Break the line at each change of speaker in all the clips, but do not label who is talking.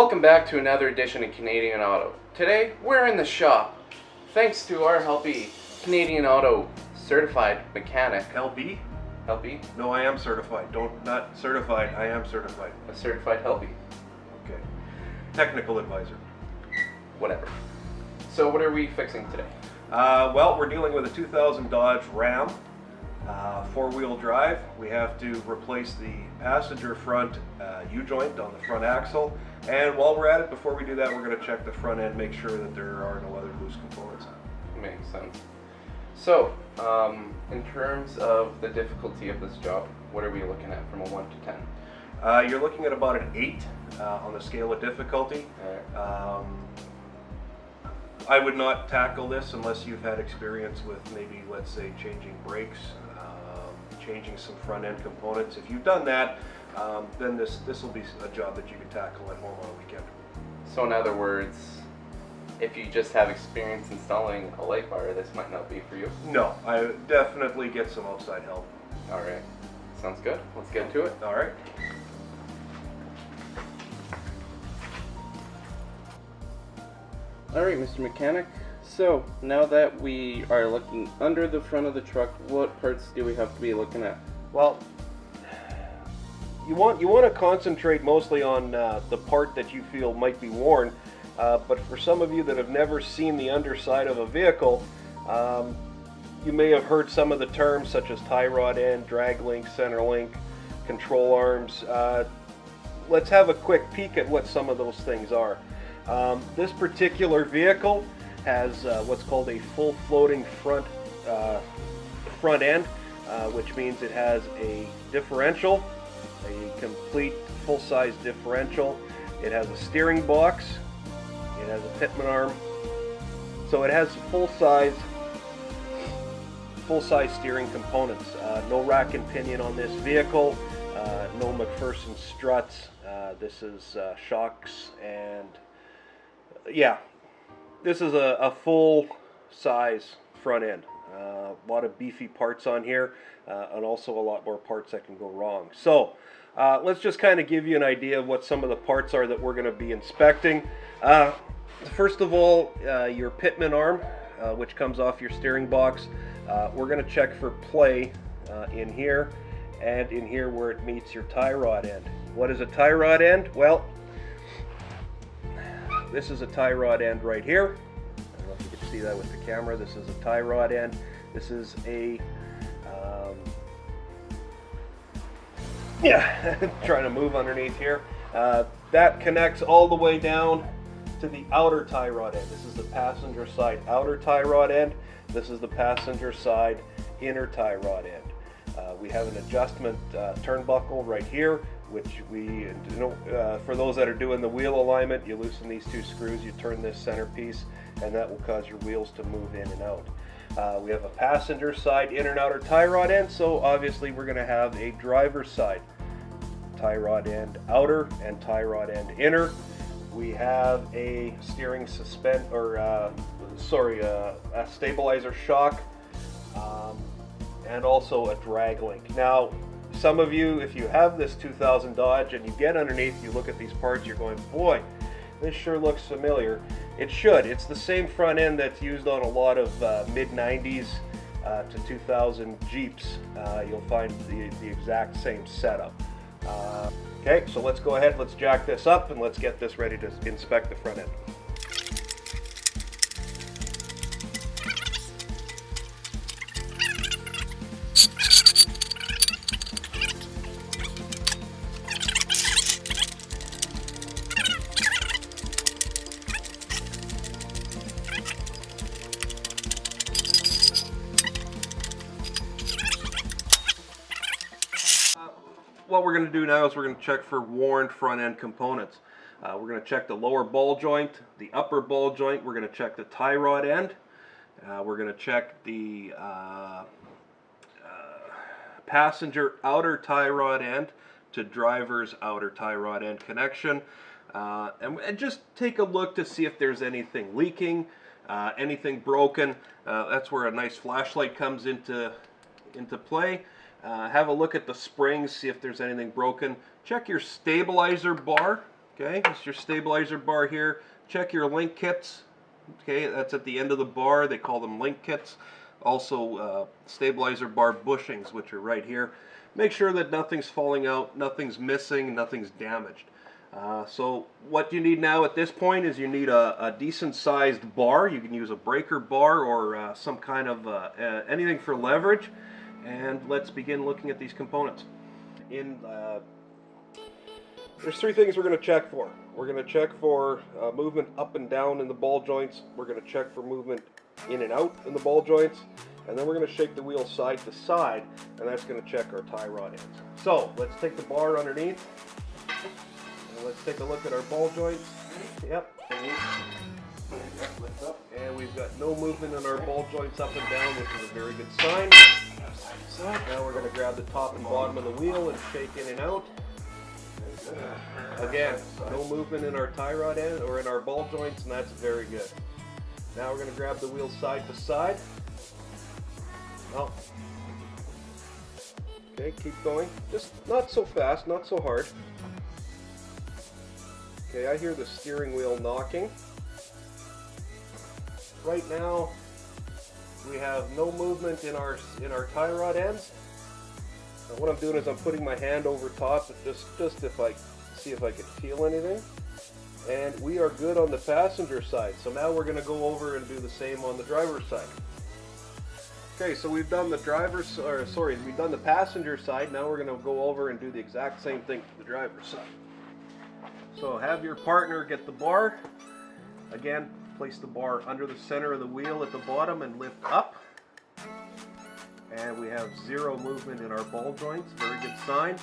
Welcome back to another edition of Canadian Auto. Today, we're in the shop. Thanks to our helpy Canadian Auto certified mechanic.
LB?
Helpy?
No, I am certified. Not certified, I am certified.
A certified helpy.
Okay. Technical advisor.
Whatever. So what are we fixing today?
Well, we're dealing with a 2000 Dodge Ram, four-wheel drive. We have to replace the passenger front U-joint on the front axle. And while we're at it, before we do that, we're going to check the front end, make sure that there are no other loose components.
Makes sense. So, in terms of the difficulty of this job, what are we looking at from a 1 to 10?
You're looking at about an 8 on the scale of difficulty.
Alright.
I would not tackle this unless you've had experience with maybe, let's say, changing brakes, changing some front end components. If you've done that, then this will be a job that you can tackle at home on a weekend.
So in other words, if you just have experience installing a light bar, this might not be for you?
No, I definitely get some outside help.
Alright, sounds good. Let's get to it.
All right.
Alright, Mr. Mechanic. So, now that we are looking under the front of the truck, what parts do we have to be looking at?
Well, you want to concentrate mostly on the part that you feel might be worn, but for some of you that have never seen the underside of a vehicle, you may have heard some of the terms such as tie rod end, drag link, center link, control arms. Let's have a quick peek at what some of those things are. This particular vehicle has what's called a full floating front end, which means it has a differential, a complete full-size differential. It has a steering box. It has a pitman arm. So it has full-size steering components. No rack and pinion on this vehicle. No McPherson struts. This is shocks and yeah, this is a full-size front end. A lot of beefy parts on here, and also a lot more parts that can go wrong. So let's just kind of give you an idea of what some of the parts are that we're going to be inspecting. First of all, your pitman arm, which comes off your steering box. We're going to check for play in here and in here where it meets your tie rod end. What is a tie rod end? Well, this is a tie rod end right here. I don't know if you can see that with the camera. This is a tie rod end. This is a trying to move underneath here. That connects all the way down to the outer tie rod end. This is the passenger side outer tie rod end. This is the passenger side inner tie rod end. We have an adjustment turnbuckle right here, which we, for those that are doing the wheel alignment, you loosen these two screws, you turn this centerpiece, and that will cause your wheels to move in and out. We have a passenger side inner and outer tie rod end, so obviously we're going to have a driver's side tie rod end outer and tie rod end inner. We have a steering a stabilizer shock, and also a drag link. Now, some of you, if you have this 2000 Dodge and you get underneath, you look at these parts, you're going, boy, this sure looks familiar. It should. It's the same front end that's used on a lot of mid-90s to 2000 Jeeps. You'll find the exact same setup. Okay, so let's go ahead, let's jack this up, and let's get this ready to inspect the front end. What we're going to do now is we're going to check for worn front end components. We're going to check the lower ball joint, the upper ball joint. We're going to check the tie rod end. We're going to check the passenger outer tie rod end to driver's outer tie rod end connection. And just take a look to see if there's anything leaking, anything broken. That's where a nice flashlight comes into play. Have a look at the springs, see if there's anything broken. Check your stabilizer bar Okay, it's your stabilizer bar here. Check your link kits. Okay, that's at the end of the bar. They call them link kits. Also, stabilizer bar bushings, which are right here. Make sure that nothing's falling out, nothing's missing, nothing's damaged. So what you need now at this point is you need a decent sized bar. You can use a breaker bar or some kind of anything for leverage. And let's begin looking at these components. There's three things we're going to check for. We're going to check for movement up and down in the ball joints. We're going to check for movement in and out in the ball joints. And then we're going to shake the wheel side to side, and that's going to check our tie rod ends. So let's take the bar underneath, and let's take a look at our ball joints. Yep. And we've got no movement in our ball joints up and down, which is a very good sign. Now we're going to grab the top and bottom of the wheel and shake in and out. Again, no movement in our tie rod end or in our ball joints, and that's very good. Now we're going to grab the wheel side to side. Oh. Okay, keep going. Just not so fast, not so hard. Okay, I hear the steering wheel knocking. Right now, we have no movement in our tie rod ends. And what I'm doing is I'm putting my hand over top, just if I see if I can feel anything. And we are good on the passenger side. So now we're going to go over and do the same on the driver's side. Okay, so we've done the we've done the passenger side. Now we're going to go over and do the exact same thing to the driver's side. So have your partner get the bar. Again, place the bar under the center of the wheel at the bottom and lift up. And we have zero movement in our ball joints. Very good sign.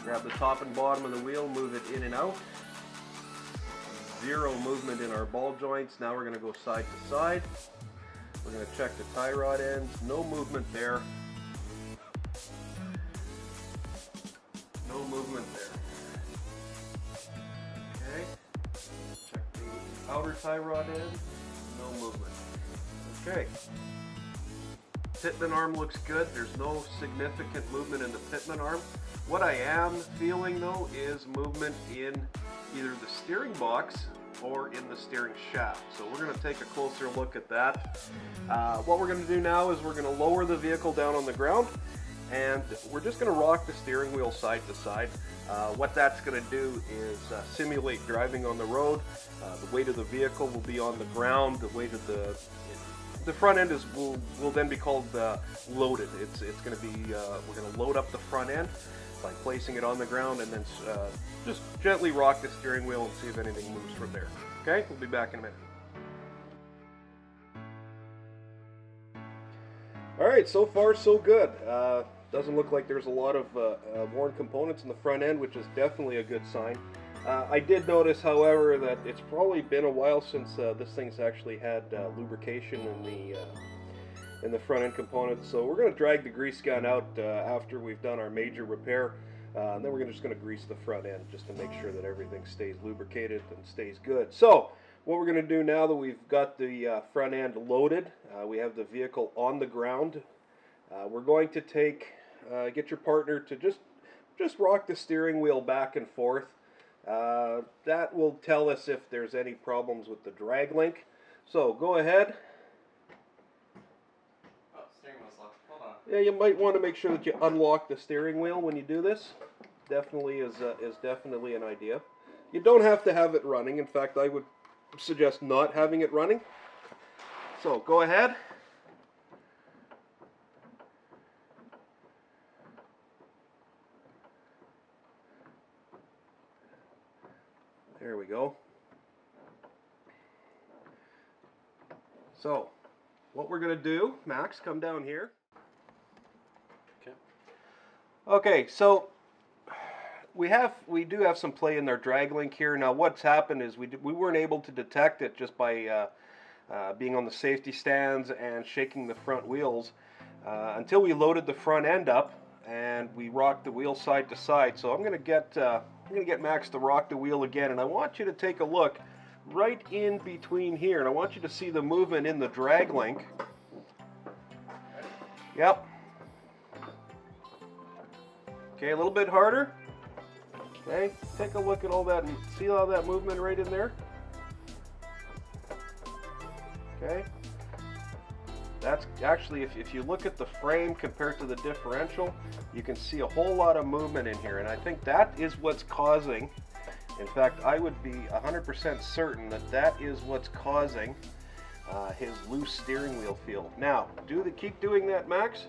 Grab the top and bottom of the wheel, move it in and out. Zero movement in our ball joints. Now we're going to go side to side. We're going to check the tie rod ends. No movement there. No movement there. Okay. Check the outer tie rod end. No movement. Okay. Pitman arm looks good. There's no significant movement in the pitman arm. What I am feeling though is movement in either the steering box or in the steering shaft. So we're going to take a closer look at that. What we're going to do now is we're going to lower the vehicle down on the ground, and we're just going to rock the steering wheel side to side. What that's going to do is simulate driving on the road. The weight of the vehicle will be on the ground. The weight of the front end will then be called loaded. It's going to be we're going to load up the front end by placing it on the ground, and then just gently rock the steering wheel and see if anything moves from there. Okay, we'll be back in a minute. All right, so far so good. Doesn't look like there's a lot of worn components in the front end, which is definitely a good sign. I did notice, however, that it's probably been a while since this thing's actually had lubrication in the front end components. So we're going to drag the grease gun out after we've done our major repair. And then we're just going to grease the front end just to make sure that everything stays lubricated and stays good. So what we're going to do now that we've got the front end loaded, we have the vehicle on the ground, we're going to get your partner to just rock the steering wheel back and forth. That will tell us if there's any problems with the drag link. So go ahead.
Oh, steering wheel's locked. Hold on.
Yeah, you might want to make sure that you unlock the steering wheel when you do this. Definitely is definitely an idea. You don't have to have it running. In fact, I would suggest not having it running. So go ahead. There we go. So, what we're going to do, Max, come down here.
Okay.
Okay, so we do have some play in our drag link here. Now, what's happened is we weren't able to detect it just by being on the safety stands and shaking the front wheels until we loaded the front end up and we rocked the wheel side to side. So I'm going to get Max to rock the wheel again, and I want you to take a look right in between here, and I want you to see the movement in the drag link. Yep. Okay, a little bit harder. Okay, take a look at all that and see all that movement right in there? Okay. That's actually, if you look at the frame compared to the differential, you can see a whole lot of movement in here, and I think that is what's causing, in fact, I would be 100% certain that that is what's causing his loose steering wheel feel. Now, keep doing that, Max.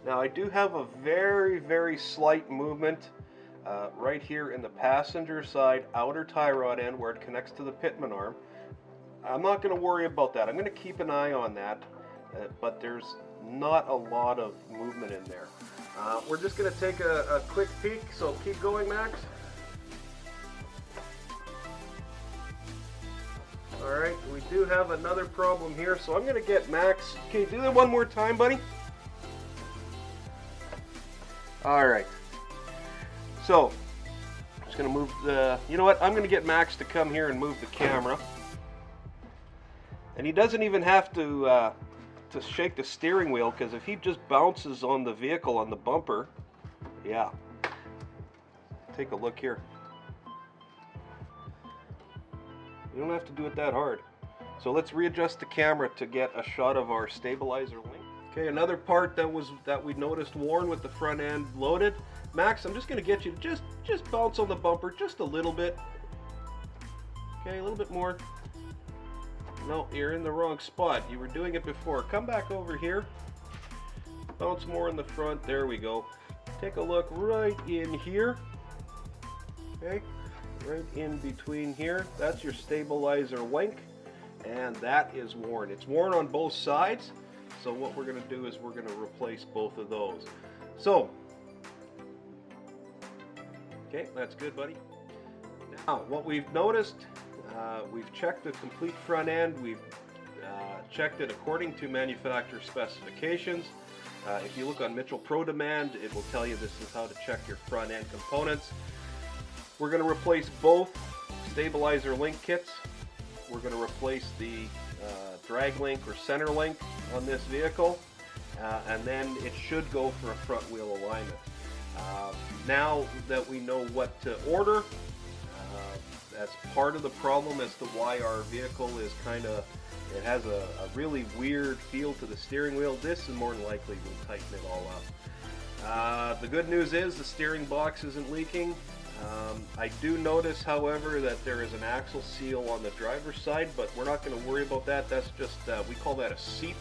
Now, I do have a very, very slight movement right here in the passenger side outer tie rod end where it connects to the pitman arm. I'm not going to worry about that. I'm going to keep an eye on that, but there's not a lot of movement in there. We're just going to take a quick peek, so keep going, Max. Alright, we do have another problem here, so I'm going to get Max. Okay, do that one more time, buddy. Alright. So, I'm just going to move the... You know what? I'm going to get Max to come here and move the camera. And he doesn't even have to shake the steering wheel, because if he just bounces on the vehicle, on the bumper, yeah. Take a look here. You don't have to do it that hard. So let's readjust the camera to get a shot of our stabilizer link. Okay, another part that we noticed worn with the front end loaded. Max, I'm just going to get you to just bounce on the bumper just a little bit. Okay, a little bit more. No, you're in the wrong spot. You were doing it before. Come back over here. Bounce more in the front. There we go. Take a look right in here. Okay, right in between here. That's your stabilizer link, and that is worn. It's worn on both sides, so what we're going to do is we're going to replace both of those. So, okay, that's good, buddy. Now, what we've noticed, we've checked the complete front end. We've checked it according to manufacturer specifications. If you look on Mitchell Pro Demand, it will tell you this is how to check your front end components. We're going to replace both stabilizer link kits. We're going to replace the drag link or center link on this vehicle, and then it should go for a front wheel alignment. Now that we know what to order, that's part of the problem as to why our vehicle is it has a really weird feel to the steering wheel. This is more than likely will tighten it all up. The good news is the steering box isn't leaking. I do notice, however, that there is an axle seal on the driver's side, but we're not going to worry about that. That's just, we call that a seep.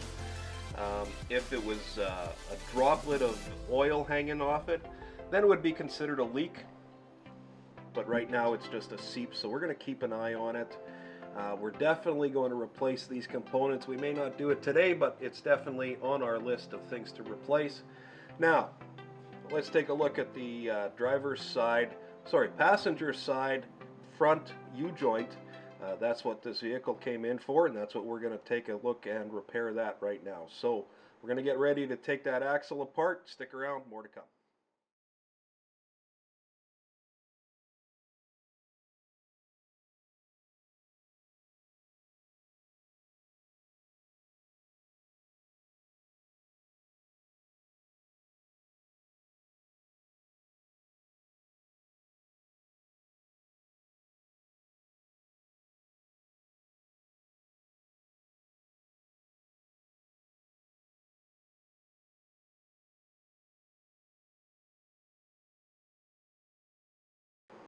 If it was a droplet of oil hanging off it, then it would be considered a leak. But right now it's just a seep, so we're going to keep an eye on it. We're definitely going to replace these components. We may not do it today, but it's definitely on our list of things to replace. Now, let's take a look at the passenger side front U-joint. That's what this vehicle came in for, and that's what we're going to take a look and repair that right now. So we're going to get ready to take that axle apart. Stick around, more to come.